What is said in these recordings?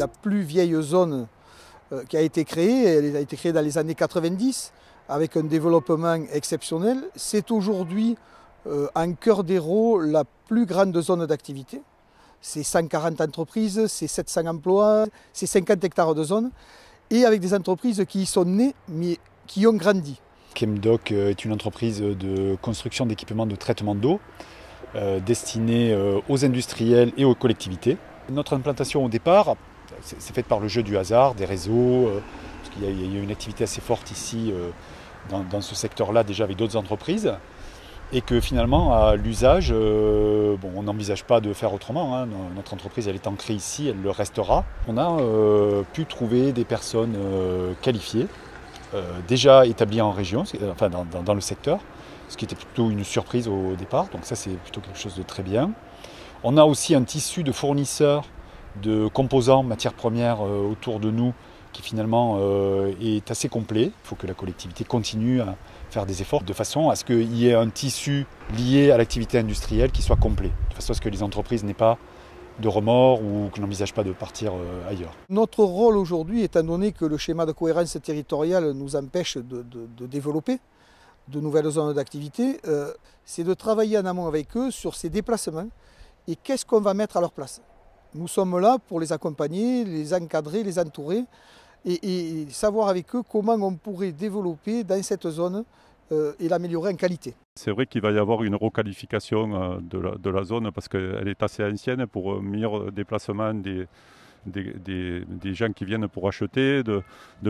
la plus vieille zone qui a été créée. Elle a été créée dans les années 90 avec un développement exceptionnel. C'est aujourd'hui en cœur d'Hérault la plus grande zone d'activité. C'est 140 entreprises, c'est 700 emplois, c'est 50 hectares de zone, et avec des entreprises qui y sont nées, mais qui ont grandi. Chemdoc est une entreprise de construction d'équipements de traitement d'eau destinée aux industriels et aux collectivités. Notre implantation au départ, c'est faite par le jeu du hasard, des réseaux, parce qu'il y a une activité assez forte ici dans ce secteur-là déjà avec d'autres entreprises. Et que finalement, à l'usage, on n'envisage pas de faire autrement. Hein. Notre entreprise, elle est ancrée ici, elle le restera. On a pu trouver des personnes qualifiées, déjà établies en région, enfin dans le secteur, ce qui était plutôt une surprise au départ. Donc ça, c'est plutôt quelque chose de très bien. On a aussi un tissu de fournisseurs de composants, matières premières autour de nous, qui finalement est assez complet. Il faut que la collectivité continue à faire des efforts de façon à ce qu'il y ait un tissu lié à l'activité industrielle qui soit complet, de façon à ce que les entreprises n'aient pas de remords ou qu'elles n'envisagent pas de partir ailleurs. Notre rôle aujourd'hui, étant donné que le schéma de cohérence territoriale nous empêche de développer de nouvelles zones d'activité, c'est de travailler en amont avec eux sur ces déplacements et qu'est-ce qu'on va mettre à leur place. Nous sommes là pour les accompagner, les encadrer, les entourer et savoir avec eux comment on pourrait développer dans cette zone et l'améliorer en qualité. C'est vrai qu'il va y avoir une requalification de la zone parce qu'elle est assez ancienne pour un meilleur déplacement des gens qui viennent pour acheter, de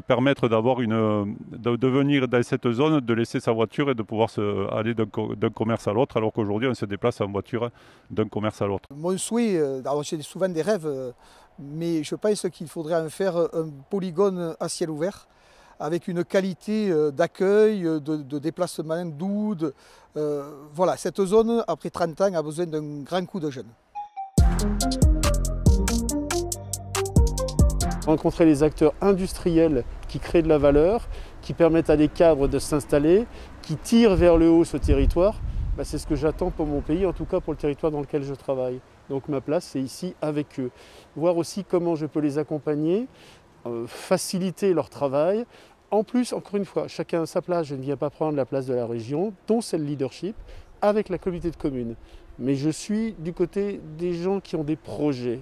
permettre de venir dans cette zone, de laisser sa voiture et de pouvoir aller d'un commerce à l'autre, alors qu'aujourd'hui on se déplace en voiture d'un commerce à l'autre. Mon souhait, j'ai souvent des rêves, mais je pense qu'il faudrait en faire un polygone à ciel ouvert, avec une qualité d'accueil, de déplacement doux. Voilà, cette zone, après 30 ans, a besoin d'un grand coup de jeune. Rencontrer les acteurs industriels qui créent de la valeur, qui permettent à des cadres de s'installer, qui tirent vers le haut ce territoire, c'est ce que j'attends pour mon pays, en tout cas pour le territoire dans lequel je travaille. Donc ma place, c'est ici avec eux. Voir aussi comment je peux les accompagner, faciliter leur travail. En plus, encore une fois, chacun à sa place, je ne viens pas prendre la place de la région, dont c'est le leadership, avec la communauté de communes. Mais je suis du côté des gens qui ont des projets,